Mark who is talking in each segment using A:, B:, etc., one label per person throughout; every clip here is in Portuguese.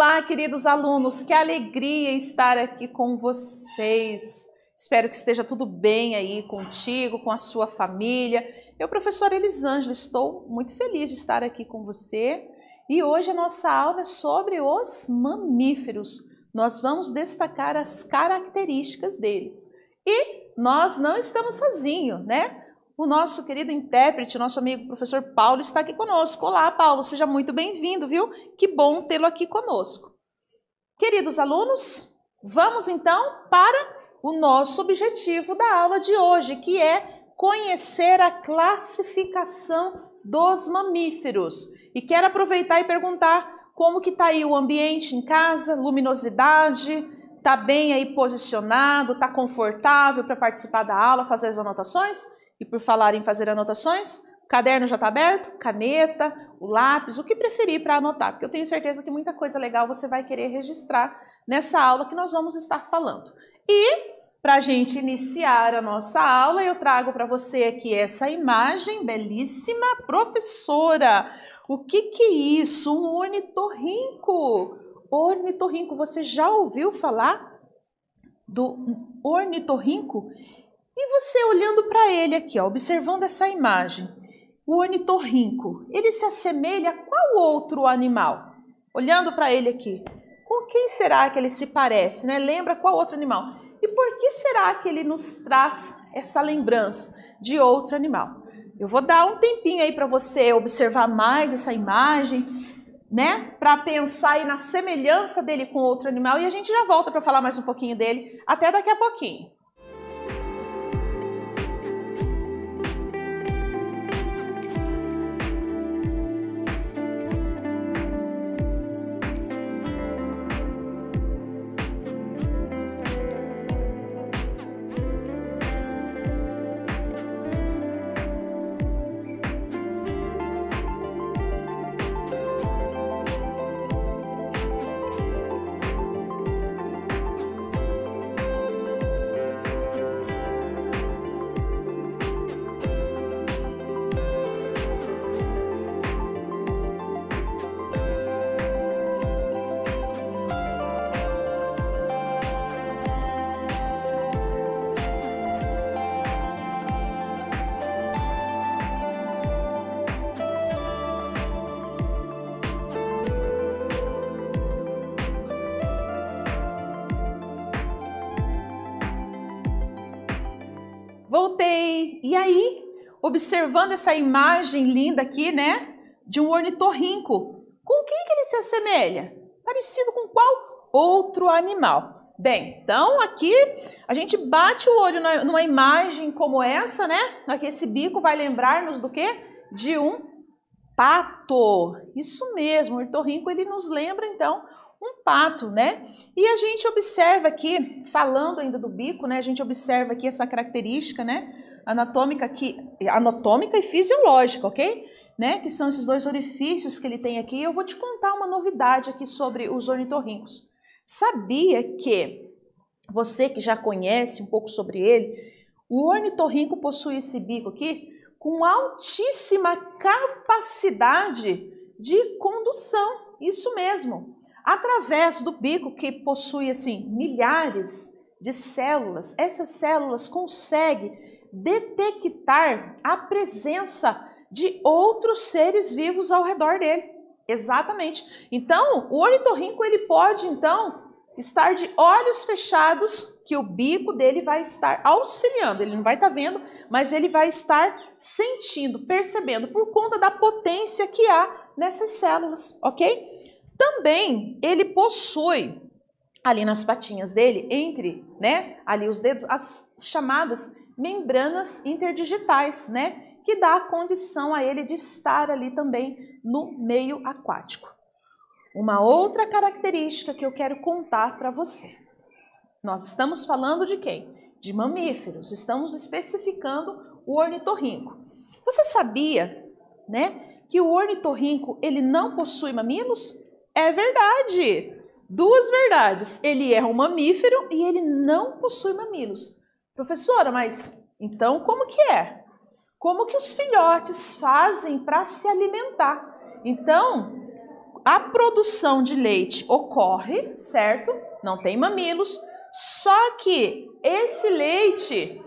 A: Olá, queridos alunos, que alegria estar aqui com vocês. Espero que esteja tudo bem aí contigo, com a sua família. Eu, professora Elisângela, estou muito feliz de estar aqui com você. E hoje a nossa aula é sobre os mamíferos. Nós vamos destacar as características deles. E nós não estamos sozinhos, né? O nosso querido intérprete, nosso amigo professor Paulo, está aqui conosco. Olá, Paulo, seja muito bem-vindo, viu? Que bom tê-lo aqui conosco. Queridos alunos, vamos então para o nosso objetivo da aula de hoje, que é conhecer a classificação dos mamíferos. E quero aproveitar e perguntar como que está aí o ambiente em casa, luminosidade, está bem aí posicionado, está confortável para participar da aula, fazer as anotações? E por falar em fazer anotações, o caderno já está aberto? Caneta, o lápis, o que preferir para anotar, porque eu tenho certeza que muita coisa legal você vai querer registrar nessa aula que nós vamos estar falando. E para a gente iniciar a nossa aula, eu trago para você aqui essa imagem belíssima. Professora, o que é isso? Um ornitorrinco. Ornitorrinco, você já ouviu falar do ornitorrinco? E você olhando para ele aqui, ó, observando essa imagem, o ornitorrinco, ele se assemelha a qual outro animal? Olhando para ele aqui, com quem será que ele se parece, né? Lembra qual outro animal? E por que será que ele nos traz essa lembrança de outro animal? Eu vou dar um tempinho aí para você observar mais essa imagem, né? Para pensar aí na semelhança dele com outro animal e a gente já volta para falar mais um pouquinho dele. Até daqui a pouquinho. Voltei! E aí, observando essa imagem linda aqui, né, de um ornitorrinco, com quem que ele se assemelha? Parecido com qual outro animal? Bem, então aqui a gente bate o olho numa imagem como essa, né? Aqui esse bico vai lembrar-nos do quê? De um pato. Isso mesmo, o ornitorrinco ele nos lembra então um pato, né? E a gente observa aqui, falando ainda do bico, né? A gente observa aqui essa característica, né? Anatômica e fisiológica, ok? Né? Que são esses dois orifícios que ele tem aqui. Eu vou te contar uma novidade aqui sobre os ornitorrincos. Sabia que você que já conhece um pouco sobre ele, o ornitorrinco possui esse bico aqui com altíssima capacidade de condução. Isso mesmo. Através do bico que possui assim milhares de células, essas células conseguem detectar a presença de outros seres vivos ao redor dele. Exatamente. Então, o ornitorrinco ele pode então estar de olhos fechados, que o bico dele vai estar auxiliando. Ele não vai estar vendo, mas ele vai estar sentindo, percebendo por conta da potência que há nessas células, ok? Também ele possui ali nas patinhas dele, entre, né, ali os dedos, as chamadas membranas interdigitais, né, que dá a condição a ele de estar ali também no meio aquático. Uma outra característica que eu quero contar para você. Nós estamos falando de quem? De mamíferos, estamos especificando o ornitorrinco. Você sabia, né, que o ornitorrinco ele não possui mamilos? É verdade! Duas verdades. Ele é um mamífero e ele não possui mamilos. Professora, mas então como que é? Como que os filhotes fazem para se alimentar? Então, a produção de leite ocorre, certo? Não tem mamilos, só que esse leite,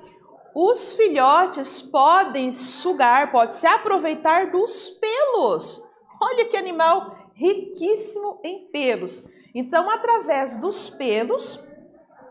A: os filhotes podem sugar, pode se aproveitar dos pelos. Olha que animal riquíssimo em pelos. Então, através dos pelos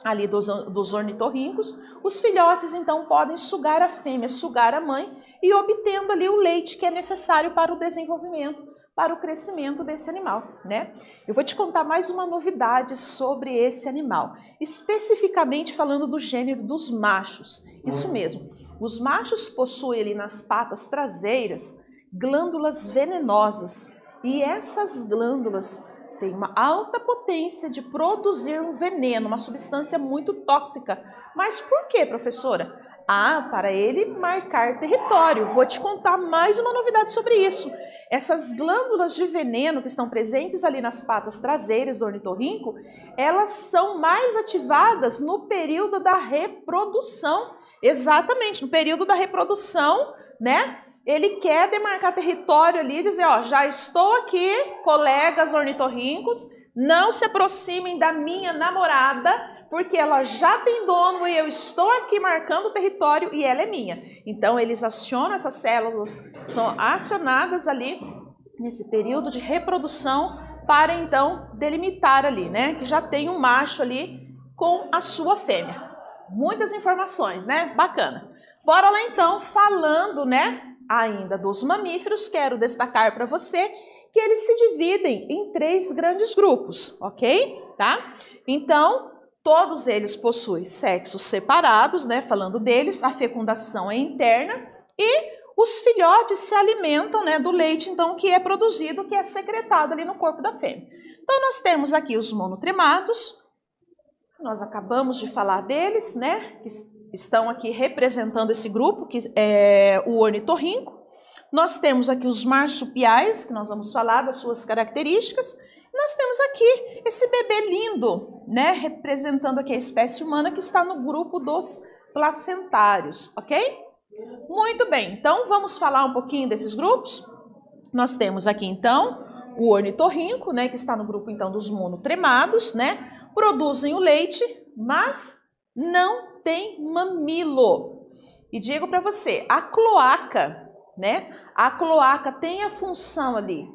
A: ali dos ornitorrincos, os filhotes então podem sugar a fêmea, sugar a mãe e obtendo ali o leite que é necessário para o desenvolvimento, para o crescimento desse animal, né? Eu vou te contar mais uma novidade sobre esse animal, especificamente falando do gênero dos machos. Isso mesmo, os machos possuem ali nas patas traseiras glândulas venenosas e essas glândulas têm uma alta potência de produzir um veneno, uma substância muito tóxica. Mas por quê, professora? Para ele marcar território. Vou te contar mais uma novidade sobre isso. Essas glândulas de veneno que estão presentes ali nas patas traseiras do ornitorrinco, elas são mais ativadas no período da reprodução. Exatamente, no período da reprodução, né? Ele quer demarcar território ali e dizer, ó, já estou aqui, colegas ornitorrincos, não se aproximem da minha namorada, porque ela já tem dono e eu estou aqui marcando o território e ela é minha. Então, eles acionam essas células, são acionadas ali nesse período de reprodução para, então, delimitar ali, né? Que já tem um macho ali com a sua fêmea. Muitas informações, né? Bacana. Bora lá, então, falando, né? Ainda dos mamíferos, quero destacar para você que eles se dividem em 3 grandes grupos, ok? Tá? Então, todos eles possuem sexos separados, né? Falando deles, a fecundação é interna e os filhotes se alimentam, né, do leite, então, que é produzido, que é secretado ali no corpo da fêmea. Então, nós temos aqui os monotremados, nós acabamos de falar deles, né? Que estão aqui representando esse grupo, que é o ornitorrinco. Nós temos aqui os marsupiais, que nós vamos falar das suas características. Nós temos aqui esse bebê lindo, né, representando aqui a espécie humana que está no grupo dos placentários, ok? Muito bem, então vamos falar um pouquinho desses grupos. Nós temos aqui então o ornitorrinco, né, que está no grupo então dos monotremados, né, produzem o leite, mas não tem mamilo. E digo para você, a cloaca, né? A cloaca tem a função ali,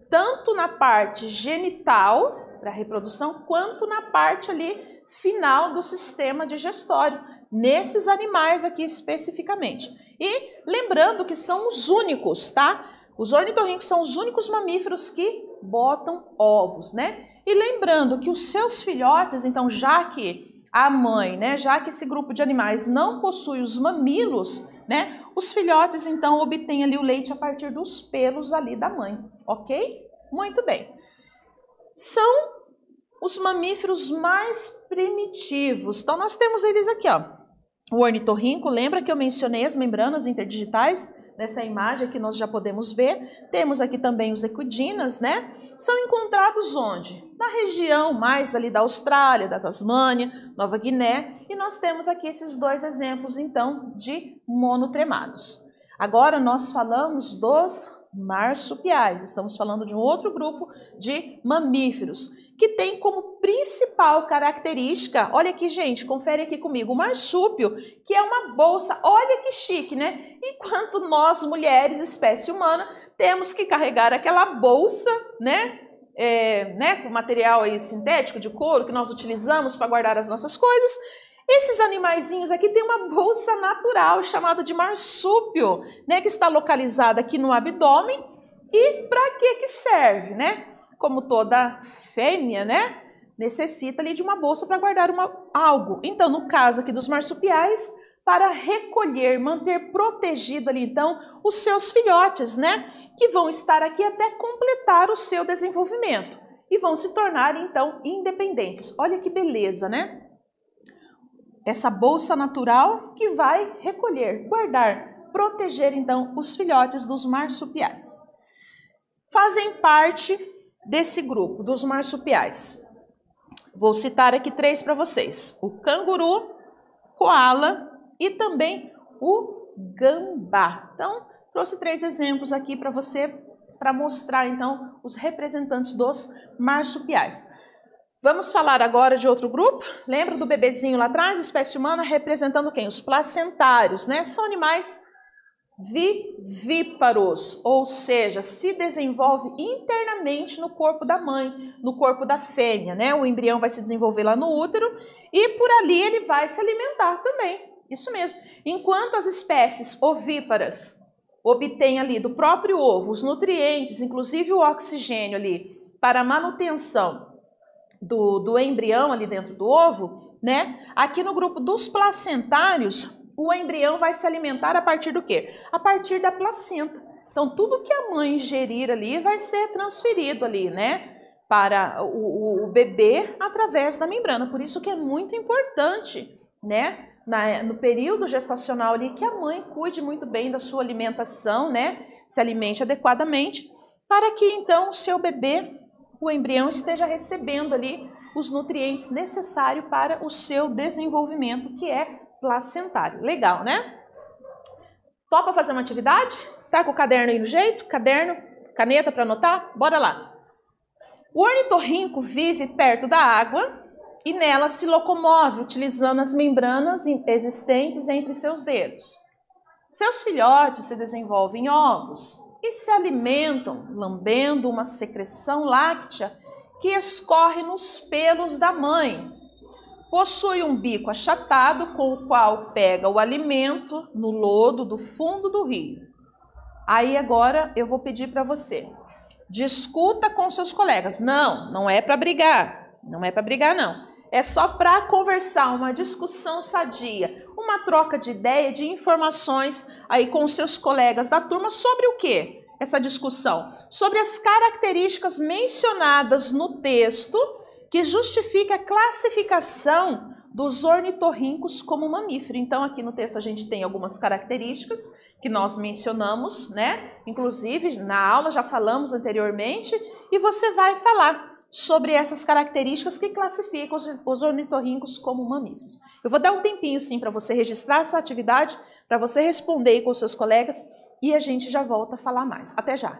A: tanto na parte genital, para reprodução, quanto na parte ali final do sistema digestório, nesses animais aqui especificamente. E lembrando que são os únicos, tá? Os ornitorrincos são os únicos mamíferos que botam ovos, né? E lembrando que os seus filhotes, então, já que a mãe, né, já que esse grupo de animais não possui os mamilos, né, os filhotes, então, obtêm ali o leite a partir dos pelos ali da mãe, ok? Muito bem. São os mamíferos mais primitivos. Então, nós temos eles aqui, ó. O ornitorrinco, lembra que eu mencionei as membranas interdigitais? Nessa imagem aqui nós já podemos ver. Temos aqui também os equidinas, né? São encontrados onde? Na região mais ali da Austrália, da Tasmânia, Nova Guiné. E nós temos aqui esses 2 exemplos, então, de monotremados. Agora nós falamos dos marsupiais. Estamos falando de um outro grupo de mamíferos, que tem como principal característica, olha aqui, gente, confere aqui comigo, o marsúpio, que é uma bolsa, olha que chique, né? Enquanto nós, mulheres, espécie humana, temos que carregar aquela bolsa, né? Com material aí sintético, de couro, que nós utilizamos para guardar as nossas coisas. Esses animaizinhos aqui têm uma bolsa natural chamada de marsúpio, né? Que está localizada aqui no abdômen. E para que serve, né? Como toda fêmea, né, necessita ali de uma bolsa para guardar algo. Então, no caso aqui dos marsupiais, para recolher, manter protegido ali, então, os seus filhotes, né, que vão estar aqui até completar o seu desenvolvimento e vão se tornar, então, independentes. Olha que beleza, né? Essa bolsa natural que vai recolher, guardar, proteger, então, os filhotes dos marsupiais. Fazem parte desse grupo, dos marsupiais. Vou citar aqui 3 para vocês. O canguru, coala e também o gambá. Então, trouxe 3 exemplos aqui para você para mostrar, então, os representantes dos marsupiais. Vamos falar agora de outro grupo. Lembra do bebezinho lá atrás, espécie humana, representando quem? Os placentários, né? São animais vivíparos, ou seja, se desenvolve internamente no corpo da mãe, no corpo da fêmea, né? O embrião vai se desenvolver lá no útero e por ali ele vai se alimentar também. Isso mesmo. Enquanto as espécies ovíparas obtêm ali do próprio ovo os nutrientes, inclusive o oxigênio ali, para a manutenção do embrião ali dentro do ovo, né? Aqui no grupo dos placentários, o embrião vai se alimentar a partir do quê? A partir da placenta. Então, tudo que a mãe ingerir ali vai ser transferido ali, né? Para o bebê através da membrana. Por isso que é muito importante, né? No período gestacional ali, que a mãe cuide muito bem da sua alimentação, né? Se alimente adequadamente, para que então o seu bebê, o embrião, esteja recebendo ali os nutrientes necessários para o seu desenvolvimento, que é placentário. Legal, né? Topa fazer uma atividade? Tá com o caderno aí no jeito? Caderno, caneta para anotar? Bora lá. O ornitorrinco vive perto da água e nela se locomove utilizando as membranas existentes entre seus dedos. Seus filhotes se desenvolvem em ovos e se alimentam lambendo uma secreção láctea que escorre nos pelos da mãe. Possui um bico achatado com o qual pega o alimento no lodo do fundo do rio. Aí agora eu vou pedir para você, discuta com seus colegas. Não é para brigar, não é para brigar não. É só para conversar, uma discussão sadia, uma troca de ideia, de informações aí com os seus colegas da turma sobre o quê? Essa discussão sobre as características mencionadas no texto que justifica a classificação dos ornitorrincos como mamífero. Então, aqui no texto a gente tem algumas características que nós mencionamos, né? Inclusive, na aula já falamos anteriormente, e você vai falar sobre essas características que classificam os ornitorrincos como mamíferos. Eu vou dar um tempinho, sim, para você registrar essa atividade, para você responder aí com os seus colegas, e a gente já volta a falar mais. Até já!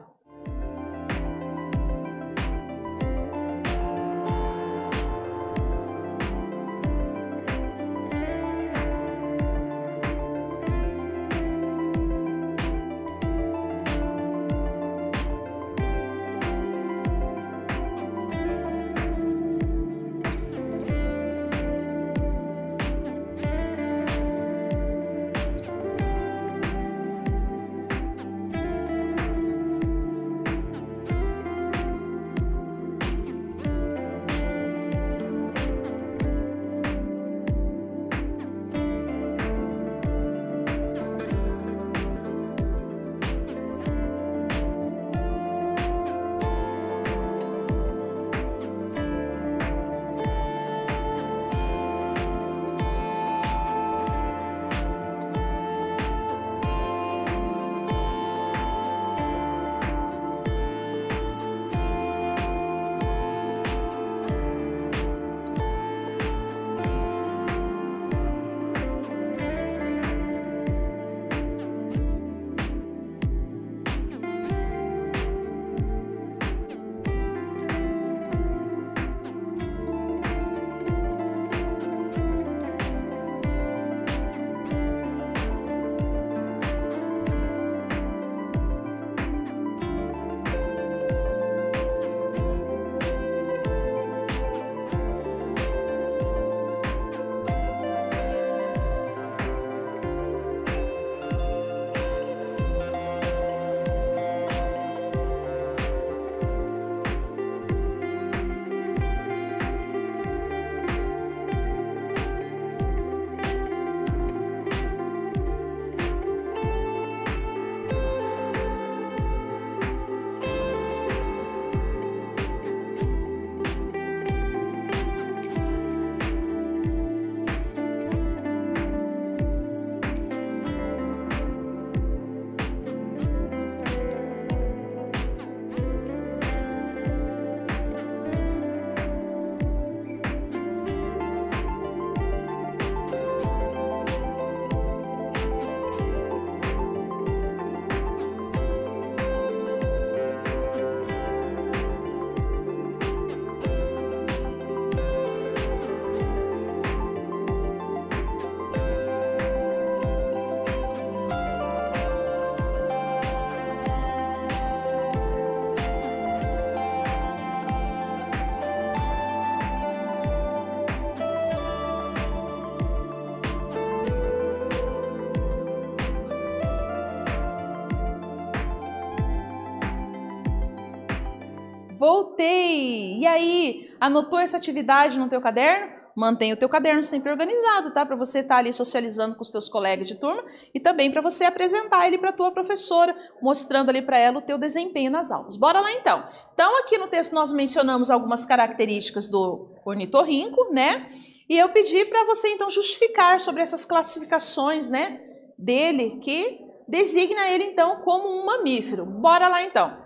A: voltei! E aí, anotou essa atividade no teu caderno? Mantenha o teu caderno sempre organizado, tá? Para você estar ali socializando com os teus colegas de turma e também para você apresentar ele para a tua professora, mostrando ali para ela o teu desempenho nas aulas. Bora lá então. Então, aqui no texto nós mencionamos algumas características do ornitorrinco, né? E eu pedi para você então justificar sobre essas classificações, né, dele, que designa ele então como um mamífero. Bora lá então.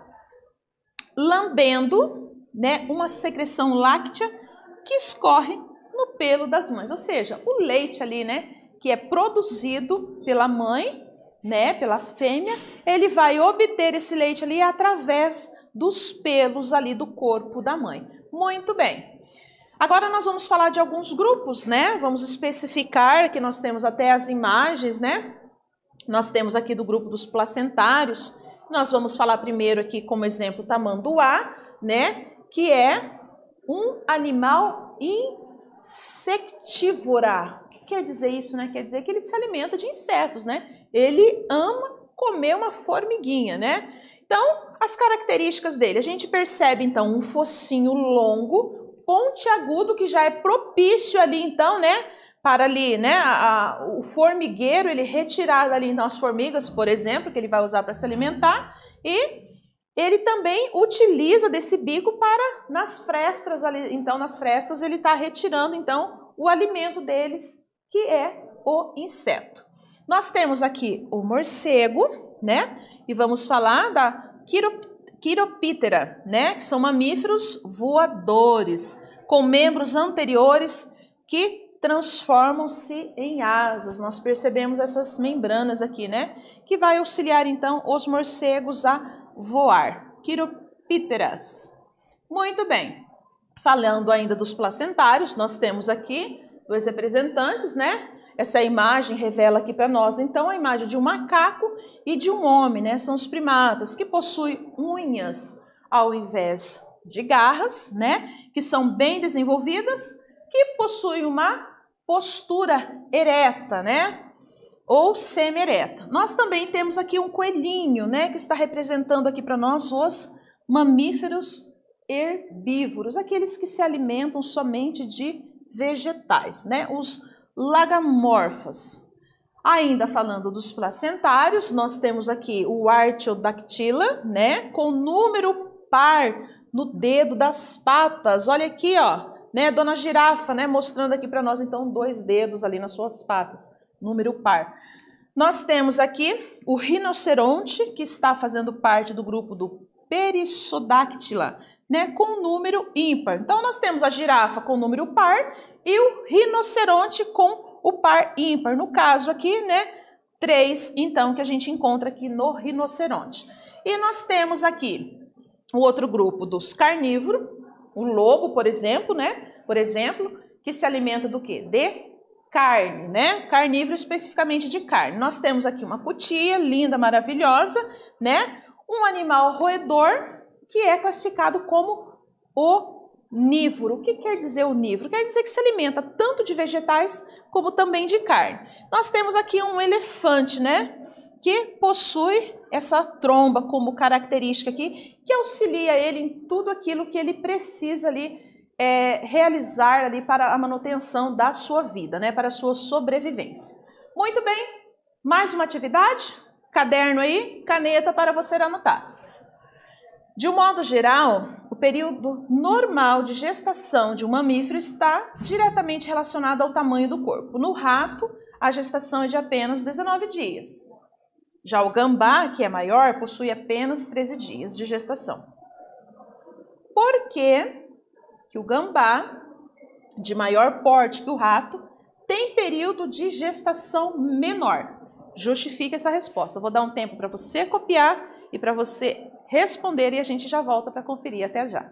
A: Lambendo, né, uma secreção láctea que escorre no pelo das mães, ou seja, o leite ali, né, que é produzido pela mãe, né, pela fêmea, ele vai obter esse leite ali através dos pelos ali do corpo da mãe. Muito bem. Agora nós vamos falar de alguns grupos, né? Vamos especificar, aqui nós temos até as imagens, né? Nós temos aqui do grupo dos placentários. Nós vamos falar primeiro aqui como exemplo tamanduá, né, que é um animal insectívora. O que quer dizer isso, né? Quer dizer que ele se alimenta de insetos, né? Ele ama comer uma formiguinha, né? Então, as características dele. A gente percebe, então, um focinho longo, pontiagudo, que já é propício ali, então, né? Para ali, né? O formigueiro, ele retirar ali, então, as formigas, por exemplo, que ele vai usar para se alimentar. E ele também utiliza desse bico para, nas frestas ali, então nas frestas ele está retirando então o alimento deles, que é o inseto. Nós temos aqui o morcego, né? E vamos falar da Quiroptera, né? Que são mamíferos voadores, com membros anteriores que transformam-se em asas. Nós percebemos essas membranas aqui, né? Que vai auxiliar então os morcegos a voar. Quiropteras. Muito bem. Falando ainda dos placentários, nós temos aqui dois representantes, né? Essa imagem revela aqui para nós, então, a imagem de um macaco e de um homem, né? São os primatas, que possuem unhas ao invés de garras, né? Que são bem desenvolvidas, que possuem uma postura ereta, né? Ou semi-ereta. Nós também temos aqui um coelhinho, né, que está representando aqui para nós os mamíferos herbívoros, aqueles que se alimentam somente de vegetais, né, os lagamorfas. Ainda falando dos placentários, nós temos aqui o Artiodactyla, né, com número par no dedo das patas. Olha aqui, ó, né, Dona Girafa, né, mostrando aqui para nós então 2 dedos ali nas suas patas. Número par. Nós temos aqui o rinoceronte, que está fazendo parte do grupo do Perissodactyla, né, com número ímpar. Então, nós temos a girafa com número par e o rinoceronte com o par ímpar. No caso aqui, né, 3, então, que a gente encontra aqui no rinoceronte. E nós temos aqui o outro grupo dos carnívoros, o lobo, por exemplo, né, que se alimenta do quê? De carne, né? Carnívoro especificamente de carne. Nós temos aqui uma cutia linda, maravilhosa, né? Um animal roedor que é classificado como onívoro. O que quer dizer onívoro? Quer dizer que se alimenta tanto de vegetais como também de carne. Nós temos aqui um elefante, né? Que possui essa tromba como característica aqui, que auxilia ele em tudo aquilo que ele precisa ali realizar ali para a manutenção da sua vida, né, para a sua sobrevivência. Muito bem, mais uma atividade, caderno aí, caneta para você anotar. De um modo geral, o período normal de gestação de um mamífero está diretamente relacionado ao tamanho do corpo. No rato, a gestação é de apenas 19 dias. Já o gambá, que é maior, possui apenas 13 dias de gestação. Por que o gambá, de maior porte que o rato, tem período de gestação menor? Justifique essa resposta. Eu vou dar um tempo para você copiar e para você responder e a gente já volta para conferir. Até já.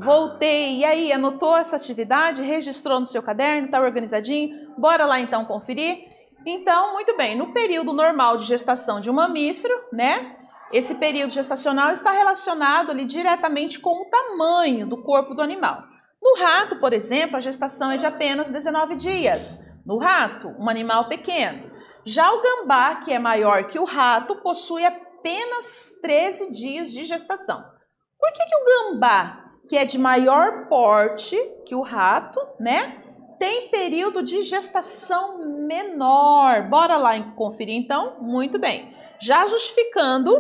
A: Voltei. E aí, anotou essa atividade? Registrou no seu caderno? Tá organizadinho? Bora lá então conferir? Então, muito bem. No período normal de gestação de um mamífero, né? Esse período gestacional está relacionado ali diretamente com o tamanho do corpo do animal. No rato, por exemplo, a gestação é de apenas 19 dias. No rato, um animal pequeno. Já o gambá, que é maior que o rato, possui apenas 13 dias de gestação. Por que o gambá, que é de maior porte que o rato, né, tem período de gestação menor? Bora lá conferir então? Muito bem. Já justificando,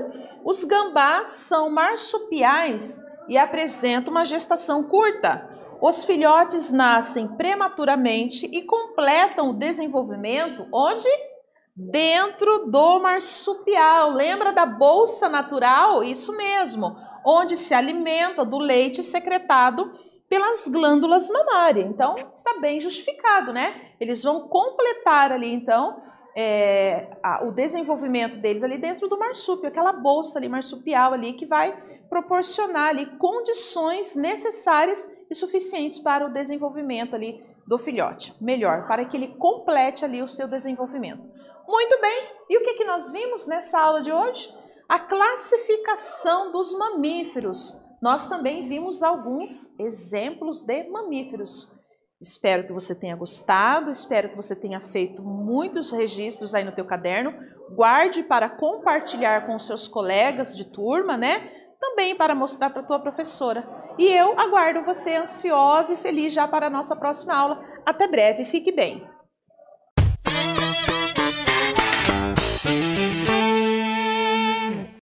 A: os gambás são marsupiais e apresentam uma gestação curta. Os filhotes nascem prematuramente e completam o desenvolvimento onde? Dentro do marsupial. Lembra da bolsa natural? Isso mesmo, onde se alimenta do leite secretado pelas glândulas mamárias. Então, está bem justificado, né? Eles vão completar ali, então, o desenvolvimento deles ali dentro do marsúpio, aquela bolsa ali marsupial ali que vai proporcionar ali condições necessárias e suficientes para o desenvolvimento ali do filhote, melhor, para que ele complete ali o seu desenvolvimento. Muito bem, e o que nós vimos nessa aula de hoje? A classificação dos mamíferos. Nós também vimos alguns exemplos de mamíferos. Espero que você tenha gostado, espero que você tenha feito muitos registros aí no teu caderno. Guarde para compartilhar com os seus colegas de turma, né? Também para mostrar para a tua professora. E eu aguardo você ansiosa e feliz já para a nossa próxima aula. Até breve, fique bem!